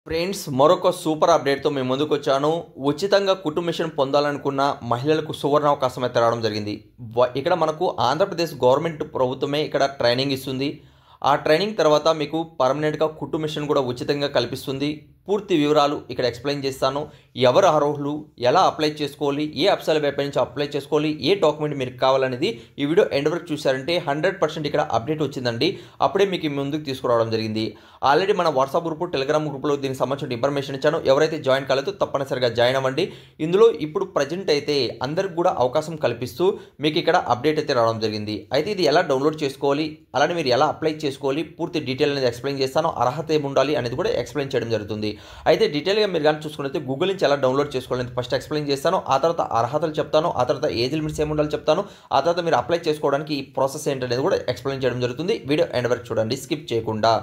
Friends మరొక super అప్డేట్తో మేము ముందుకు వచ్చాను. ఉచితంగా కుటుంబ మిషన్ పొందాలనుకున్న మహిళలకు సువర్ణ అవకాశం అయితే రావడం జరిగింది. ఇక్కడ మనకు ఆంధ్రప్రదేశ్ గవర్నమెంట్ ప్రభుత్వమే ఇక్కడ ట్రైనింగ్ ఇస్తుంది. ఆ ట్రైనింగ్ తర్వాత మీకు పర్మనెంట్గా కుటుంబ మిషన్ కూడా ఉచితంగా కల్పిస్తుంది. పూర్తి వివరాలు ఇక్కడ ఎక్స్ప్లెయిన్ చేస్తాను. ఎవరు అర్హులు, ఎలా అప్లై చేసుకోవాలి, ఏ వెబ్సైట్ వెబ్సైట్ నుంచి అప్లై చేసుకోవాలి, ఏ డాక్యుమెంట్ మీకు కావాలనేది ఈ వీడియో ఎండ్ వరకు చూసారంటే 100% ఇక్కడ అప్డేట్ వచ్చిందండి. అప్పుడే మీకు ముందుకు తీసుకురావడం జరిగింది. ఆల్రెడీ మన వాట్సాప్ గ్రూప్, టెలిగ్రామ్ గ్రూప్లో దీనికి సంబంధించిన ఇన్ఫర్మేషన్ ఇచ్చాను. ఎవరైతే జాయిన్ కాలేదో తప్పనిసరిగా జాయిన్ అవ్వండి. ఇందులో ఇప్పుడు ప్రజెంట్ అయితే అందరికి కూడా అవకాశం కల్పిస్తూ మీకు ఇక్కడ అప్డేట్ అయితే రావడం జరిగింది. అయితే ఇది ఎలా డౌన్లోడ్ చేసుకోవాలి, అలానే మీరు ఎలా అప్లై చేసుకోవాలి, పూర్తి డీటెయిల్ అనేది ఎక్స్ప్లెయిన్ చేస్తాను. అర్హత ఏమి ఉండాలి అనేది కూడా ఎక్స్ప్లెయిన్ చేయడం జరుగుతుంది. అయితే డీటెయిల్గా మీరు కానీ చూసుకున్నట్లయితే గూగుల్ నుంచి ఎలా డౌన్లోడ్ చేసుకోవాలని ఫస్ట్ ఎక్స్ప్లెయిన్ చేస్తాను. ఆ తర్వాత అర్హతలు చెప్తాను, ఆ తర్వాత ఏజ్ లిమిట్స్ ఏమి ఉండాలి చెప్తాను, ఆ తర్వాత మీరు అప్లై చేసుకోవడానికి ఈ ప్రాసెస్ ఏంటనేది కూడా ఎక్స్ప్లెయిన్ చేయడం జరుగుతుంది. వీడియో ఎండ్ వరకు చూడండి, స్కిప్ చేయకుండా.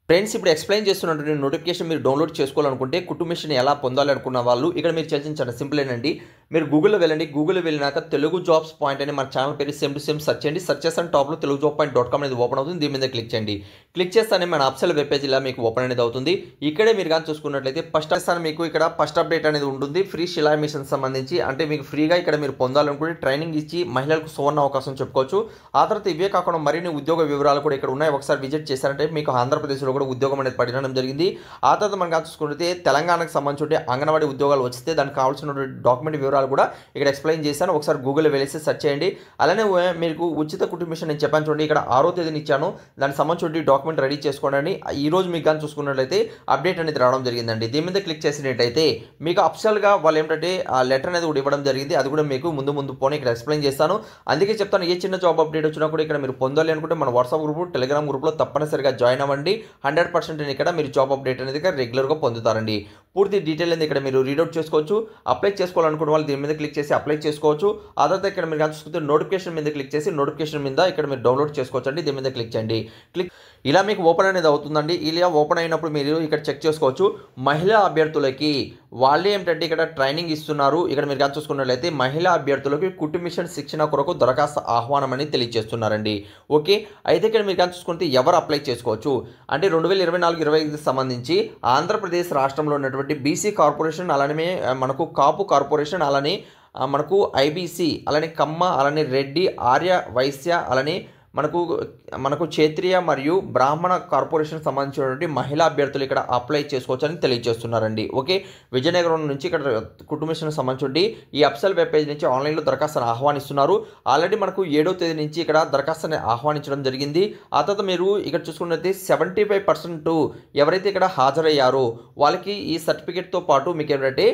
ఫ్రెండ్స్, ఇప్పుడు ఎక్స్ప్లెయిన్ చేస్తున్నటువంటి నోటిఫికేషన్ మీరు డౌన్లోడ్ చేసుకోవాలనుకుంటే కుటుంబ మిషన్ ఎలా పొందాలి అనుకున్న వాళ్ళు ఇక్కడ మీరు చేసిన సింపుల్ ఏంటండి, మీరు గూగుల్లో వెళ్ళండి. గూగుల్లో వెళ్ళినాక తెలుగు జాబ్స్ పాయింట్ అని మన ఛానల్ పేరు సేమ్ టు సేమ్ సెర్చ్ చేయండి. సెర్చ్ చేస్తాను టాప్లో telugujob.com అనేది ఓపెన్ అవుతుంది. దీని మీద క్లిక్ చేయండి. క్లిక్ చేస్తానే మన అఫీషియల్ వెబ్ పేజ్ ఇలా మీకు ఓపెన్ అనేది అవుతుంది. ఇక్కడే మీరు కానీ చూసుకున్నట్లయితే ఫస్ట్ చేస్తాను మీకు ఇక్కడ ఫస్ట్ అప్డేట్ అనేది ఉంటుంది. ఫ్రీ శిలా మిషన్ సంబంధించి, అంటే మీకు ఫ్రీగా ఇక్కడ మీరు పొందాలనుకుంటే ట్రైనింగ్ ఇచ్చి మహిళలకు సువర్ణ అవకాశం చెప్పుకోవచ్చు. ఆ తర్వాత ఇవే కాకుండా మరిన్ని ఉద్యోగ వివరాలు కూడా ఇక్కడ ఉన్నాయి. ఒకసారి విజిట్ చేశారంటే మీకు ఆంధ్రప్రదేశ్లో కూడా ఉద్యోగం అనేది పడడం జరిగింది. ఆ తర్వాత మనం కానీ చూసుకుంటే తెలంగాణకు సంబంధించి అంగన్వాడీ ఉద్యోగాలు వస్తే దానికి కావాల్సిన డాక్యుమెంట్ వివరాలు కూడా ఇక్కడ ఎక్స్ప్లెయిన్ చేశాను. ఒకసారి గూగుల్లో వెళ్ళేసి సెర్చ్ చేయండి. అలానే మీకు ఉచిత కుటుంబ మిషన్ నేను చెప్పాను చూడండి, ఇక్కడ 6వ తేదీని ఇచ్చాను. దానికి సంబంధించి డాక్యుమెంట్ రెడీ చేసుకోండి. ఈ రోజు మీకు కానీ చూసుకున్నట్లయితే అప్డేట్ అనేది రావడం జరిగిందండి. దీని మీద క్లిక్ చేసినట్టయితే మీకు అఫీషియల్గా వాళ్ళు ఏంటంటే ఆ లెటర్ అనేది కూడా ఇవ్వడం జరిగింది. అది కూడా మీకు ముందు పోనీ ఇక్కడ ఎక్స్ప్లెయిన్ చేస్తాను. అందుకే చెప్తాను, ఏ చిన్న జాబ్ అప్డేట్ వచ్చినా కూడా ఇక్కడ మీరు పొందాలి అనుకుంటే మన వాట్సాప్ గ్రూప్, టెలిగ్రామ్ గ్రూప్లో తప్పనిసరిగా జాయిన్ అవ్వండి. 100% ఇక్కడ మీరు జాబ్ అప్డేట్ అనేది రెగ్యులర్గా పొందుతారండి. పూర్తి డీటెయిల్ అనేది ఇక్కడ మీరు రీడౌట్ చేసుకోవచ్చు. అప్లై చేసుకోవాలనుకున్న వాళ్ళు దీని మీద క్లిక్ చేసి అప్లై చేసుకోవచ్చు. ఆ తర్వాత ఇక్కడ మీరు చూసుకుంటే నోటిఫికేషన్ మీద క్లిక్ చేసి నోటిఫికేషన్ మీద ఇక్కడ మీరు డౌన్లోడ్ చేసుకోవచ్చు అండి. దీని మీద క్లిక్ చేయండి. ఇలా మీకు ఓపెన్ అనేది అవుతుందండి. ఇలా ఓపెన్ అయినప్పుడు మీరు ఇక్కడ చెక్ చేసుకోవచ్చు. మహిళా అభ్యర్థులకి వాళ్ళు ఏంటంటే ఇక్కడ ట్రైనింగ్ ఇస్తున్నారు. ఇక్కడ మీరు కానీ చూసుకున్నట్లయితే మహిళా అభ్యర్థులకి కుటుంబ మిషన్ శిక్షణ కొరకు దరఖాస్తు ఆహ్వానం అని తెలియజేస్తున్నారండి. ఓకే, అయితే ఇక్కడ మీరు కానీ చూసుకుంటే ఎవరు అప్లై చేసుకోవచ్చు అంటే 2024-25 సంబంధించి ఆంధ్రప్రదేశ్ రాష్ట్రంలో ఉన్నటువంటి బీసీ కార్పొరేషన్, అలానే మనకు కాపు కార్పొరేషన్, అలానే మనకు ఐబీసీ, అలానే కమ్మ, అలానే రెడ్డి, ఆర్య, వైశ్య, అలానే మనకు క్షత్రియ మరియు బ్రాహ్మణ కార్పొరేషన్ సంబంధించినటువంటి మహిళా అభ్యర్థులు ఇక్కడ అప్లై చేసుకోవచ్చు అని తెలియజేస్తున్నారండి. ఓకే, విజయనగరం నుంచి ఇక్కడ కుటుంబ మిషన్ సంబంధించి ఈ అఫీషియల్ వెబ్ పేజ్ నుంచి ఆన్లైన్లో దరఖాస్తును ఆహ్వానిస్తున్నారు. ఆల్రెడీ మనకు 7వ తేదీ నుంచి ఇక్కడ దరఖాస్తుని ఆహ్వానించడం జరిగింది. ఆ తర్వాత మీరు ఇక్కడ చూసుకున్నట్లయితే 75% ఎవరైతే ఇక్కడ హాజరయ్యారో వాళ్ళకి ఈ సర్టిఫికేట్తో పాటు మీకు ఏంటంటే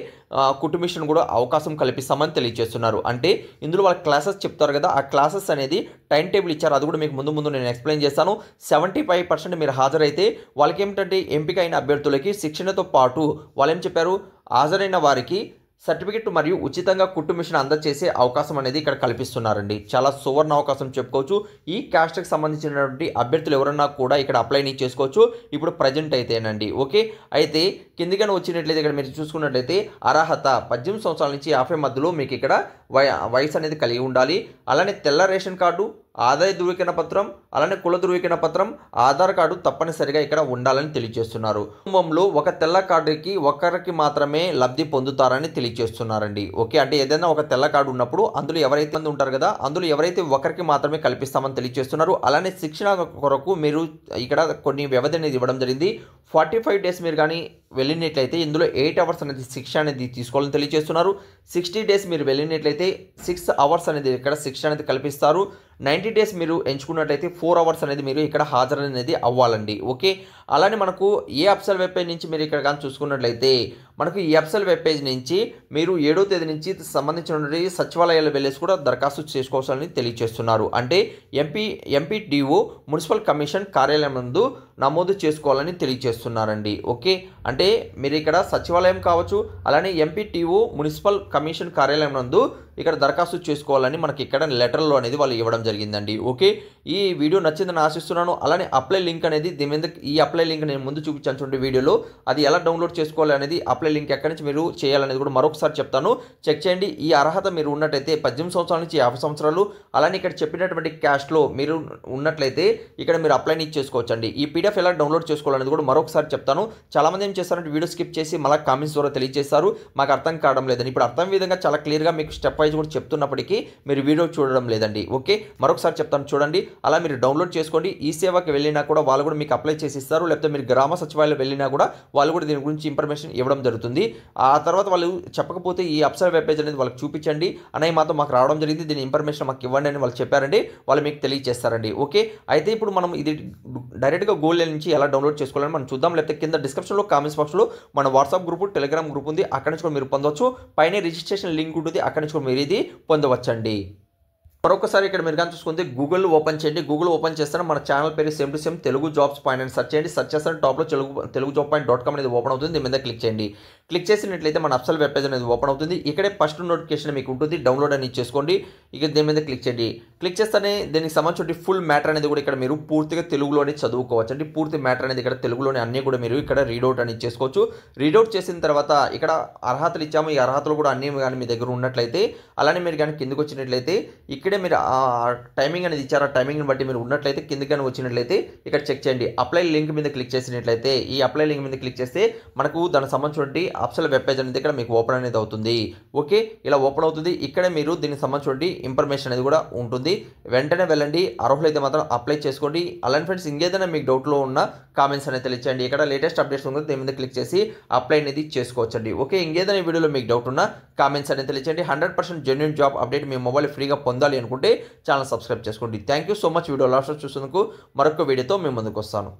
కుటుంబ మిషన్ కూడా అవకాశం కల్పిస్తామని తెలియజేస్తున్నారు. అంటే ఇందులో వాళ్ళ క్లాసెస్ చెప్తారు కదా, ఆ క్లాసెస్ అనేది టైం టేబుల్ ఇచ్చారు. అది కూడా మీకు ముందు నేను ఎక్స్ప్లెయిన్ చేస్తాను. 75% మీరు హాజరైతే వాళ్ళకి ఏమిటంటే ఎంపిక అయిన అభ్యర్థులకి శిక్షణతో పాటు వాళ్ళు ఏం చెప్పారు, హాజరైన వారికి సర్టిఫికెట్ మరియు ఉచితంగా కుటుంబ మిషన్ అందజేసే అవకాశం అనేది ఇక్కడ కల్పిస్తున్నారండి. చాలా సువర్ణ అవకాశం చెప్పుకోవచ్చు. ఈ క్యాస్ట్కి సంబంధించినటువంటి అభ్యర్థులు ఎవరన్నా కూడా ఇక్కడ అప్లై చేసుకోవచ్చు ఇప్పుడు ప్రజెంట్ అయితేనండి. ఓకే, అయితే కిందికని వచ్చినట్లయితే ఇక్కడ మీరు చూసుకున్నట్లయితే అర్హత 18 సంవత్సరాల నుంచి 50 మధ్యలో మీకు ఇక్కడ వయసు అనేది కలిగి ఉండాలి. అలానే తెల్ల రేషన్ కార్డు, ఆదాయ ధృవీకరణ పత్రం, అలానే కుల ధృవీకరణ పత్రం, ఆధార్ కార్డు తప్పనిసరిగా ఇక్కడ ఉండాలని తెలియజేస్తున్నారు. కుటుంబంలో ఒక తెల్ల కార్డుకి ఒకరికి మాత్రమే లబ్ధి పొందుతారని తెలియజేస్తున్నారండి. ఓకే, అంటే ఏదైనా ఒక తెల్ల కార్డు ఉన్నప్పుడు అందులో ఎవరైతే ఉంటారు కదా, అందులో ఎవరైతే ఒకరికి మాత్రమే కల్పిస్తామని తెలియజేస్తున్నారు. అలానే శిక్షణ కొరకు మీరు ఇక్కడ కొన్ని వ్యవధి అనేది ఇవ్వడం జరిగింది. 45 డేస్ మీరు కానీ వెళ్ళినట్లయితే ఇందులో 8 అవర్స్ అనేది శిక్షణ అనేది తీసుకోవాలని తెలియజేస్తున్నారు. 60 డేస్ మీరు వెళ్ళినట్లయితే 6 అవర్స్ అనేది ఇక్కడ శిక్షణ అనేది కల్పిస్తారు. 90 డేస్ మీరు ఎంచుకున్నట్లయితే 4 అవర్స్ అనేది మీరు ఇక్కడ హాజరు అనేది అవ్వాలండి. ఓకే, అలానే మనకు ఏ అఫీషియల్ వెబ్ పేజ్ నుంచి మీరు ఇక్కడ కానీ చూసుకున్నట్లయితే మనకు ఈ అఫీషియల్ వెబ్ పేజ్ నుంచి మీరు 7వ తేదీ నుంచి సంబంధించిన సచివాలయాలు వెళ్ళేసి కూడా దరఖాస్తు చేసుకోవాలని తెలియజేస్తున్నారు. అంటే ఎంపీడీఓ మున్సిపల్ కమిషన్ కార్యాలయం నందు నమోదు చేసుకోవాలని తెలియజేస్తున్నారండి. ఓకే, అంటే మీరు ఇక్కడ సచివాలయం కావచ్చు, అలానే ఎంపీటీఓ మున్సిపల్ కమిషన్ కార్యాలయం నందు ఇక్కడ దరఖాస్తు చేసుకోవాలని మనకి ఇక్కడ లెటర్లో అనేది వాళ్ళు ఇవ్వడం జరిగిందండి. ఓకే, ఈ వీడియో నచ్చిందని ఆశిస్తున్నాను. అలానే అప్లై లింక్ అనేది దీని మీద, ఈ అప్లై లింక్ నేను ముందు చూపించాను చూడండి వీడియోలో, అది ఎలా డౌన్లోడ్ చేసుకోవాలి అనేది, అప్లై లింక్ ఎక్కడి నుంచి మీరు చేయాలనేది కూడా మరొకసారి చెప్తాను, చెక్ చేయండి. ఈ అర్హత మీరు ఉన్నట్టయితే 18 సంవత్సరాల నుంచి 50 సంవత్సరాలు, అలానే ఇక్కడ చెప్పినటువంటి క్యాస్ట్లో మీరు ఉన్నట్లయితే ఇక్కడ మీరు అప్లైని చేసుకోవచ్చండి. ఈ పీడిఎఫ్ ఎలా డౌన్లోడ్ చేసుకోవాలనేది కూడా మరొకసారి చెప్తాను. చాలామంది ఏం చేస్తారంటే వీడియో స్కిప్ చేసి మళ్ళీ కామెంట్స్ ద్వారా తెలియజేస్తారు మాకు అర్థం కావడం లేదని. ఇప్పుడు అర్థం విధంగా చాలా క్లియర్గా మీకు స్టెప్ వైజ్ కూడా చెప్తున్నప్పటికీ మీరు వీడియో చూడడం లేదండి. ఓకే, మరొకసారి చెప్తాను చూడండి. అలా మీరు డౌన్లోడ్ చేసుకోండి. ఈ సేవకి వెళ్ళినా కూడా వాళ్ళు కూడా మీకు అప్లై చేసి ఇస్తారు. లేకపోతే మీరు గ్రామ సచివాలయం వెళ్ళినా కూడా వాళ్ళు కూడా దీని గురించి ఇన్ఫర్మేషన్ ఇవ్వడం జరుగుతుంది. ఆ తర్వాత వాళ్ళు చెప్పకపోతే ఈ అప్సరా వెబ్ పేజ్ అనేది వాళ్ళకి చూపించండి, అనే మాత్రం మాకు రావడం జరిగింది, దీని ఇన్ఫర్మేషన్ మాకు ఇవ్వండి అని వాళ్ళు చెప్పారండి. వాళ్ళు మీకు తెలియజేస్తారండి. ఓకే, అయితే ఇప్పుడు మనం ఇది డైరెక్ట్గా గూగుల్ నుంచి ఎలా డౌన్లోడ్ చేసుకోవాలని మనం చూద్దాం. లేకపోతే కింద డిస్క్రిప్షన్లో కామెంట్స్ బాక్స్లో మన వాట్సాప్ గ్రూప్, టెలిగ్రామ్ గ్రూప్ ఉంది, అక్కడి నుంచి కూడా మీరు పొందవచ్చు. పైన రిజిస్ట్రేషన్ లింక్ ఉంటుంది, అక్కడి నుంచి కూడా మీరు ఇది పొందవచ్చండి. మరొకసారి ఇక్కడ మీరు కానీ చూసుకుంటే గూగుల్ ఓపెన్ చేయండి. గూగుల్ ఓపెన్ చేస్తే మన ఛానల్ పేరు same to same Telugu jobs point అని సెర్చ్ చేయండి. సెర్చ్ చేస్తే టాప్లో తెలుగు జాబ్ పాయింట్ .com అనేది ఓపెన్ అవుతుంది. దీని మీద క్లిక్ చేయండి. క్లిక్ చేసినట్లయితే మన అప్సల్ వెబ్ పేజ్ అనేది ఓపెన్ అవుతుంది. ఇక్కడే ఫస్ట్ నోటిఫికేషన్ మీకు ఉంటుంది, డౌన్లోడ్ అని చేసుకోండి. ఇక దీని మీద క్లిక్ చేయండి. క్లిక్ చేస్తేనే దీనికి సంబంధించిన ఫుల్ మ్యాటర్ అనేది కూడా ఇక్కడ మీరు పూర్తిగా తెలుగులోనే చదువుకోవచ్చు అండి. పూర్తి మ్యాటర్ అనేది ఇక్కడ తెలుగులోనే అన్నీ కూడా మీరు ఇక్కడ రీడౌట్ అని చేసుకోవచ్చు. రీడౌట్ చేసిన తర్వాత ఇక్కడ అర్హతలు ఇచ్చాము, ఈ అర్హతలు కూడా అన్నీ కానీ మీ దగ్గర ఉన్నట్లయితే, అలానే మీరు కానీ కిందకు వచ్చినట్లయితే ఇక్కడే మీరు టైమింగ్ అనేది ఇచ్చారు. ఆ టైమింగ్ని బట్టి మీరు ఉన్నట్లయితే కిందకి కానీ వచ్చినట్లయితే ఇక్కడ చెక్ చేయండి. అప్లై లింక్ మీద క్లిక్ చేసినట్లయితే, ఈ అప్లై లింక్ మీద క్లిక్ చేస్తే మనకు దానికి సంబంధించిన అప్సల్ వెబ్ పేజ్ అనేది ఇక్కడ మీకు ఓపెన్ అనేది అవుతుంది. ఓకే, ఇలా ఓపెన్ అవుతుంది. ఇక్కడే మీరు దీనికి సంబంధించిన ఇన్ఫర్మేషన్ అనేది కూడా ఉంటుంది. వెంటనే వెళ్ళండి, అర్హులైతే మాత్రం అప్లై చేసుకోండి. అలానే ఫ్రెండ్స్ ఇంకేదైనా మీకు డౌట్లో ఉన్న కామెంట్స్ అనేది తెలియచేయండి. ఇక్కడ లేటెస్ట్ అప్డేట్స్ ఉంటుంది, దీని మీద క్లిక్ చేసి అప్లై అనేది చేసుకోవచ్చండి. ఓకే, ఇంకేదైనా వీడియోలో మీకు డౌట్ ఉన్నా కామెంట్స్ అనేది తెలియచేయండి. 100% జెన్యూన్ జాబ్ అప్డేట్ మీ మొబైల్ ఫ్రీగా పొందాలి అనుకుంటే ఛానల్ సబ్స్క్రైబ్ చేసుకోండి. Thank you so much. Video last చూసేందుకు మరొక వీడియోతో మేము ముందుకు వస్తాను.